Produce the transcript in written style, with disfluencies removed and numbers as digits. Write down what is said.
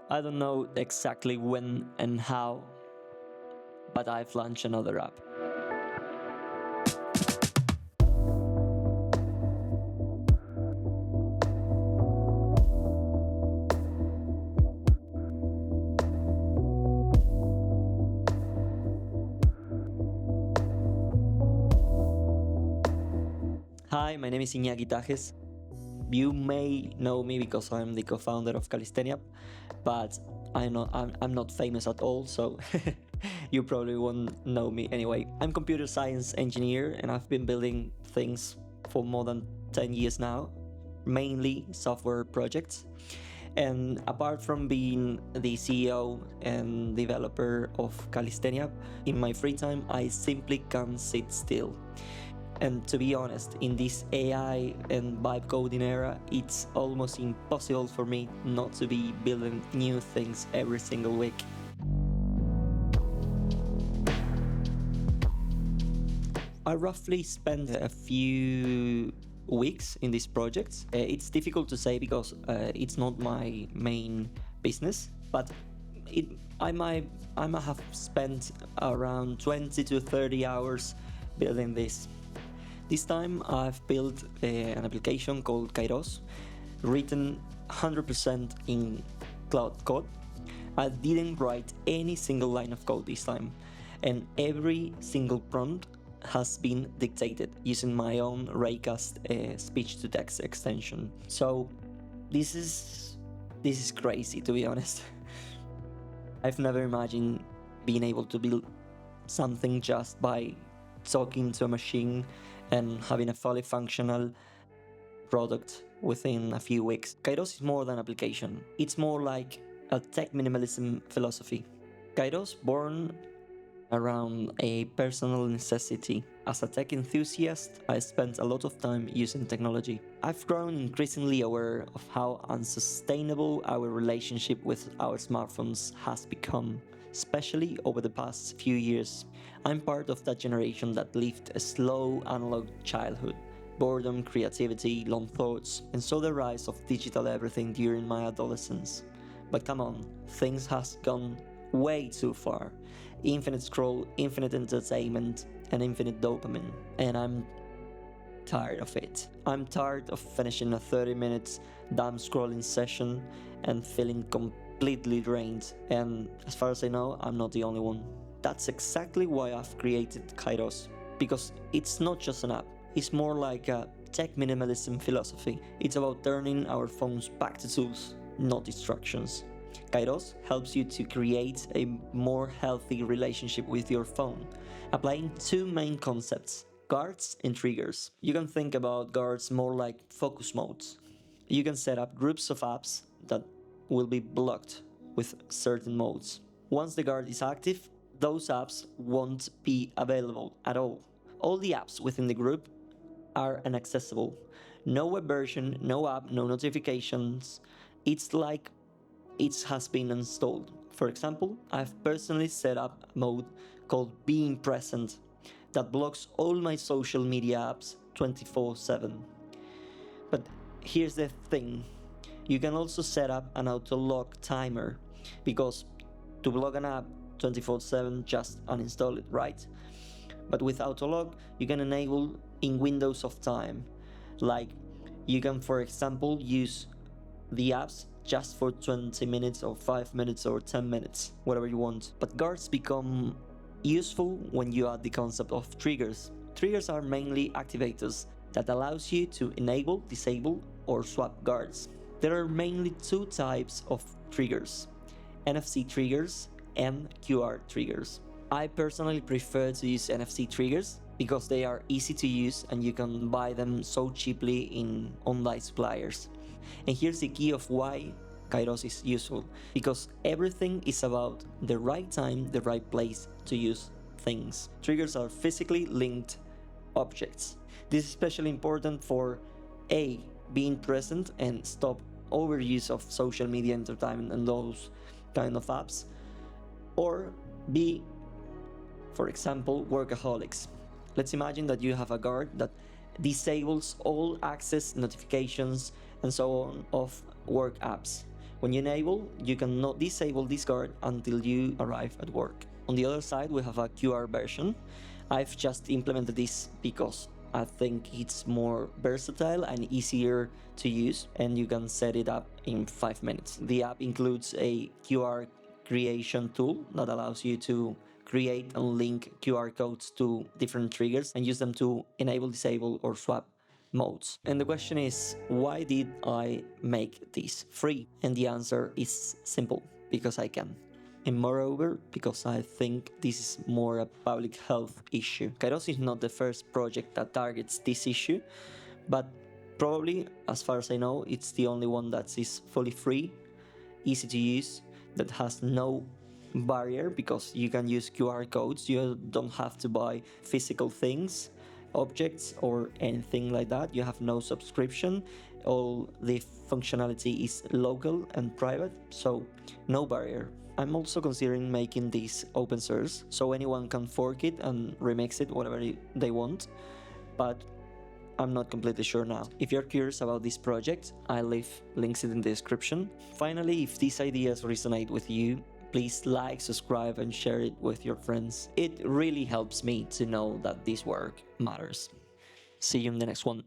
I don't know exactly when and how, but I've launched another app. Hi, my name is Iñaki Tajes. You may know me because I'm the co-founder of Calisthenia, but I'm not famous at all, so you probably won't know me anyway. I'm a computer science engineer and I've been building things for more than 10 years now, mainly software projects. And apart from being the CEO and developer of Calisthenia, in my free time I simply can't sit still. And to be honest, in this AI and vibe coding era, it's almost impossible for me not to be building new things every single week. I roughly spent a few weeks in this project. It's difficult to say because it's not my main business, but I might have spent around 20 to 30 hours building this. This time I've built an application called Kairos, written 100% in Claude Code. I didn't write any single line of code this time, and every single prompt has been dictated using my own Raycast speech-to-text extension. So this is crazy, to be honest. I've never imagined being able to build something just by talking to a machine and having a fully functional product within a few weeks. Kairos is more than an application. It's more like a tech minimalism philosophy. Kairos born around a personal necessity. As a tech enthusiast, I spent a lot of time using technology. I've grown increasingly aware of how unsustainable our relationship with our smartphones has become, especially over the past few years. I'm part of that generation that lived a slow analog childhood, boredom, creativity, long thoughts, and saw the rise of digital everything during my adolescence. But come on, things has gone way too far. Infinite scroll, infinite entertainment, and infinite dopamine. And I'm tired of it. I'm tired of finishing a 30 minutes dumb scrolling session and feeling completely drained. And as far as I know, I'm not the only one. That's exactly why I've created Kairos, because it's not just an app, it's more like a tech minimalism philosophy. It's about turning our phones back to tools, not distractions. Kairos helps you to create a more healthy relationship with your phone, applying two main concepts: guards and triggers. You can think about guards more like focus modes. You can set up groups of apps that will be blocked with certain modes. Once the guard is active, those apps won't be available at all. All the apps within the group are inaccessible. No web version, no app, no notifications. It's like it has been installed. For example, I've personally set up a mode called Being Present that blocks all my social media apps 24/7. But here's the thing, you can also set up an auto lock timer, because to block an app 24/7, just uninstall it, right? But with auto lock, you can enable in windows of time. Like, you can, for example, use the apps just for 20 minutes or 5 minutes or 10 minutes, whatever you want. But guards become useful when you add the concept of triggers. Triggers are mainly activators that allows you to enable, disable, or swap guards. There are mainly two types of triggers: NFC triggers and QR triggers. I personally prefer to use NFC triggers because they are easy to use and you can buy them so cheaply in online suppliers. And here's the key of why Kairos is useful, because everything is about the right time, the right place to use things. Triggers are physically linked objects. This is especially important for A, being present and stop overuse of social media entertainment and those kind of apps, or B, for example, workaholics. Let's imagine that you have a guard that disables all access, notifications, and so on of work apps. When you enable, you cannot disable this card until you arrive at work. On the other side, we have a QR version. I've just implemented this because I think it's more versatile and easier to use, and you can set it up in 5 minutes. The app includes a QR creation tool that allows you to create and link QR codes to different triggers and use them to enable, disable, or swap modes. And the question is, why did I make this free? And the answer is simple: because I can. And moreover, because I think this is more a public health issue. Kairos is not the first project that targets this issue, but probably, as far as I know, it's the only one that is fully free, easy to use, that has no barrier because you can use QR codes. You don't have to buy physical things, objects, or anything like that. You have no subscription. All the functionality is local and private, so no barrier. I'm also considering making this open source so anyone can fork it and remix it whatever they want, but I'm not completely sure now. If you're curious about this project, I'll leave links in the description. Finally, if these ideas resonate with you, please like, subscribe, and share it with your friends. It really helps me to know that this work matters. See you in the next one.